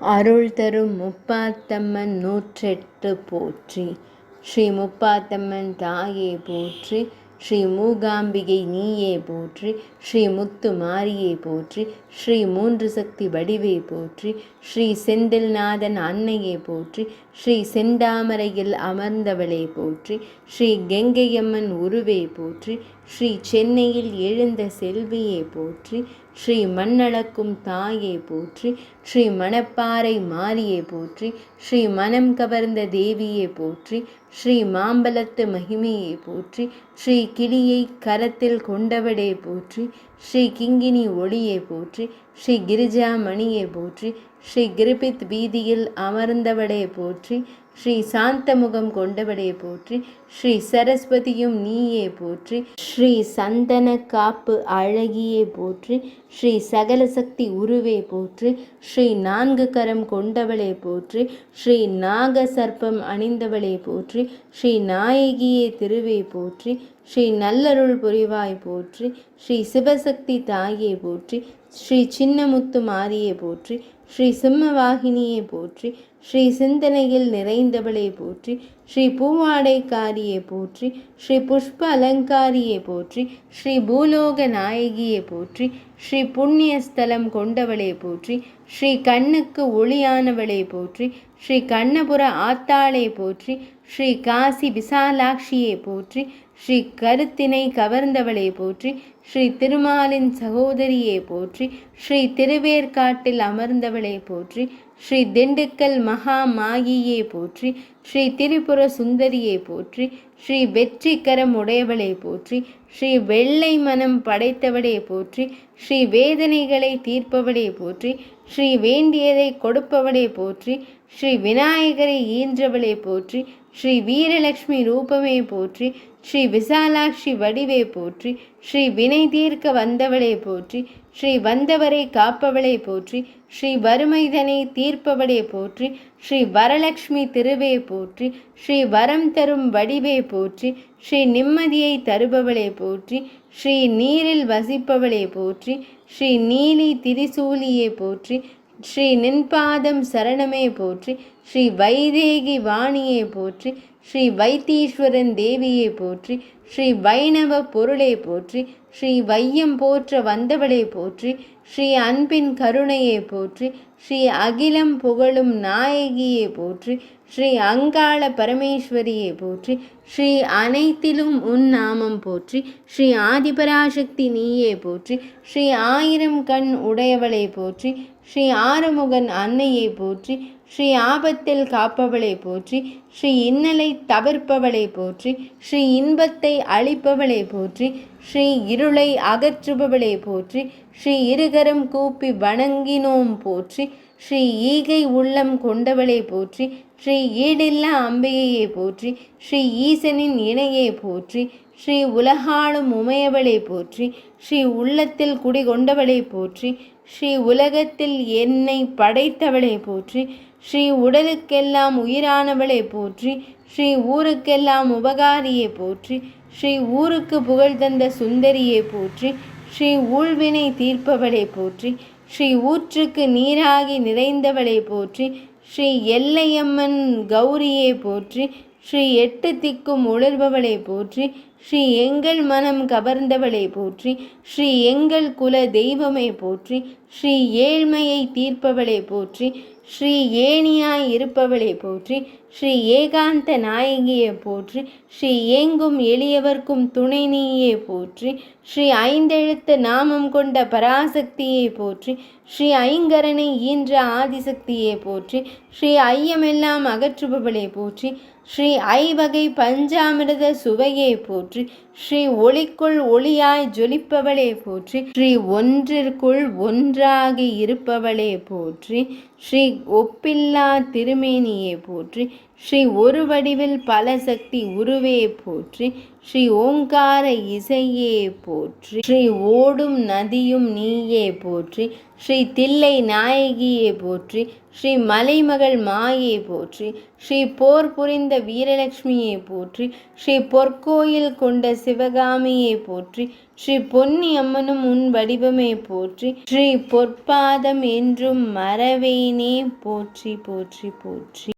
அருள் தரும் முப்பாத்தம்மன் 108 போற்றி. ஸ்ரீ முப்பாத்தம்மன் தாயே போற்றி. ஸ்ரீ மூகாம்பிகை நீயே போற்றி. ஸ்ரீ முத்து மாரியே போற்றி. ஸ்ரீ மூன்று சக்தி வடிவே போற்றி. ஸ்ரீ செந்தில்நாதன் அன்னையே போற்றி. ஸ்ரீ செந்தாமரையில் அமர்ந்தவளே போற்றி. ஸ்ரீ கெங்கையம்மன் உருவே போற்றி. ஸ்ரீ சென்னையில் எழுந்த செல்வியே போற்றி. ஸ்ரீ மண்ணளக்கும் தாயே போற்றி. ஸ்ரீ மணப்பாறை மாரியே போற்றி. ஸ்ரீ மனம் கவர்ந்த தேவியே போற்றி. ஸ்ரீ மாம்பலத்து மகிமையே போற்றி. ஸ்ரீ கிளியை கரத்தில் கொண்டவடே போற்றி. ஸ்ரீ கிங்கினி ஒளியே போற்றி. ஸ்ரீ கிரிஜா மணியே போற்றி. ஸ்ரீ கிரிபித் வீதியில் அமர்ந்தவடே போற்றி. ஸ்ரீ சாந்தமுகம் கொண்டவடே போற்றி. ஸ்ரீ சரஸ்வதியும் நீயே போற்றி. ஸ்ரீ சந்தன காப்பு அழகியே போற்றி. ஸ்ரீ சகல சக்தி உருவே போற்றி. ஸ்ரீ நான்கு கரம் கொண்டவளே போற்றி. ஸ்ரீ நாக சர்ப்பம் அணிந்தவளே போற்றி. ஸ்ரீ நாயகியே திருவே போற்றி. ஸ்ரீ நல்லருள் புரிவாய் போற்றி. ஸ்ரீ சிவசக்தி தாயே போற்றி. ஸ்ரீ சின்னமுத்து மாரியே போற்றி. ஸ்ரீ சிம்மவாகினியே போற்றி. ஸ்ரீ சிந்தனையில் நிறைந்தவளே போற்றி. ஸ்ரீ பூவாடைக்காரியே போற்றி. ஸ்ரீ புஷ்ப அலங்காரியே போற்றி. ஸ்ரீ பூலோக நாயகியே போற்றி. ஸ்ரீ புண்ணிய ஸ்தலம் கொண்டவளே போற்றி. ஸ்ரீ கண்ணுக்கு ஒளியானவளே போற்றி. ஸ்ரீ கண்ணபுர ஆத்தாளே போற்றி. ஸ்ரீ காசி விசாலாட்சியே போற்றி. ஸ்ரீ கருத்தினை கவர்ந்தவளே போற்றி. ஸ்ரீ திருமாலின் சகோதரியே போற்றி. ஸ்ரீ திருவேற்காட்டில் அமர்ந்தவளே போற்றி. ஸ்ரீ திண்டுக்கல் மகா மாயியே போற்றி. ஸ்ரீ திரிபுர சுந்தரியே போற்றி. ஸ்ரீ வெற்றிகரம் உடையவளே போற்றி. ஸ்ரீ வெள்ளை மனம் படைத்தவளே போற்றி. ஸ்ரீ வேதனைகளை தீர்ப்பவளே போற்றி. ஸ்ரீ வேண்டியதை கொடுப்பவளே போற்றி. ஸ்ரீ விநாயகரை ஈன்றவளே போற்றி. ஸ்ரீ வீரலட்சுமி ரூபமே போற்றி. ஸ்ரீ விசாலாட்சி வடிவே போற்றி. ஸ்ரீ வினை தீர்க்க வந்தவளே போற்றி. ஸ்ரீ வந்தவரை காப்பவளே போற்றி. ஸ்ரீ வறுமைதனை தீர்ப்பவளே போற்றி. ஸ்ரீ வரலட்சுமி திருவே போற்றி. ஸ்ரீ வரம் தரும் வடிவே போற்றி. ஸ்ரீ நிம்மதியை தருபவளே போற்றி. ஸ்ரீ நீரில் வசிப்பவளே போற்றி. ஸ்ரீ நீலி திரிசூலியே போற்றி. ஸ்ரீ நின்பாதம் சரணமே போற்றி. ஸ்ரீ வைதேகி வாணியே போற்றி. ஸ்ரீ வைத்தீஸ்வரன் தேவியே போற்றி. ஸ்ரீ வைணவ பொருளே போற்றி. ஸ்ரீ வையம் போற்ற வந்தவளே போற்றி. ஸ்ரீ அன்பின் கருணையே போற்றி. ஸ்ரீ அகிலம் புகழும் நாயகியே போற்றி. ஸ்ரீ அங்காள பரமேஸ்வரியே போற்றி. ஸ்ரீ அனைத்திலும் உன் நாமம் போற்றி. ஸ்ரீ ஆதிபராசக்தி நீயே போற்றி. ஸ்ரீ ஆயிரம் கண் உடையவளே போற்றி. ஸ்ரீ ஆறுமுகன் அன்னையே போற்றி. ஸ்ரீ ஆபத்தில் காப்பவளே போற்றி. ஸ்ரீ இன்னலை தவிர்ப்பவளே போற்றி. ஸ்ரீ இன்பத்தை அளிப்பவளே போற்றி. ஸ்ரீ இருளை அகற்றுபவளே போற்றி. ஸ்ரீ இருகரம் கூப்பி வணங்கினோம் போற்றி. ஸ்ரீ ஈகை உள்ளம் கொண்டவளே போற்றி. ஸ்ரீ ஈடில்லா அம்பிகையே போற்றி. ஸ்ரீ ஈசனின் இணையே போற்றி. ஸ்ரீ உலகாளும் உமையவளே போற்றி. ஸ்ரீ உள்ளத்தில் குடிகொண்டவளே போற்றி. ஸ்ரீ உலகத்தில் என்னை படைத்தவளே போற்றி. ஸ்ரீ உடலுக்கெல்லாம் உயிரானவளே போற்றி. ஸ்ரீ ஊருக்கெல்லாம் உபகாரியே போற்றி. ஸ்ரீ ஊருக்கு புகழ் தந்த சுந்தரியே போற்றி. ஸ்ரீ ஊழ்வினை தீர்ப்பவளே போற்றி. ஸ்ரீ ஊற்றுக்கு நீராகி நிறைந்தவளே போற்றி. ஸ்ரீ எல்லையம்மன் கௌரியே போற்றி. ஸ்ரீ எட்டு திக்கும் உணர்பவளே போற்றி. ஸ்ரீ எங்கள் மனம் கவர்ந்தவளே போற்றி. ஸ்ரீ எங்கள் குல தெய்வமே போற்றி. ஸ்ரீ ஏழ்மையை தீர்ப்பவளே போற்றி. ஸ்ரீ ஏணியாய் இருப்பவளே போற்றி. ஸ்ரீ ஏகாந்த நாயகியே போற்றி. ஸ்ரீ ஏங்கும் எளியவர்க்கும் துணை நீயே போற்றி. ஸ்ரீ ஐந்தெழுத்து நாமம் கொண்ட பராசக்தியே போற்றி. ஸ்ரீ ஐங்கரனை ஈன்ற ஆதிசக்தியே போற்றி. ஸ்ரீ ஐயமெல்லாம் அகற்றுபவளே போற்றி. ஸ்ரீ ஐவகை பஞ்சாமிர்த சுவையே போற்றி. ஸ்ரீ ஒளிக்குள் ஒளியாய் ஜொலிப்பவளே போற்றி. ஸ்ரீ ஒன்றிற்குள் ஒன்றாகி இருப்பவளே போற்றி. ஸ்ரீ ஒப்பில்லா திருமேனியே போற்றி. ஸ்ரீ ஒரு வடிவில் பல சக்தி உருவே போற்றி. ஸ்ரீ ஓங்கார இசையே போற்றி. ஸ்ரீ ஓடும் நதியும் நீயே போற்றி. ஸ்ரீ தில்லை நாயகியே போற்றி. ஸ்ரீ மலைமகள் மாயே போற்றி. ஸ்ரீ போர் புரிந்த வீரலட்சுமியே போற்றி. ஸ்ரீ பொற்கோயில் கொண்ட சிவகாமியே போற்றி. ஸ்ரீ பொன்னி அம்மனும் உன் வடிவமே போற்றி. ஸ்ரீ பொற்பாதம் என்றும் மறவேனே போற்றி போற்றி போற்றி.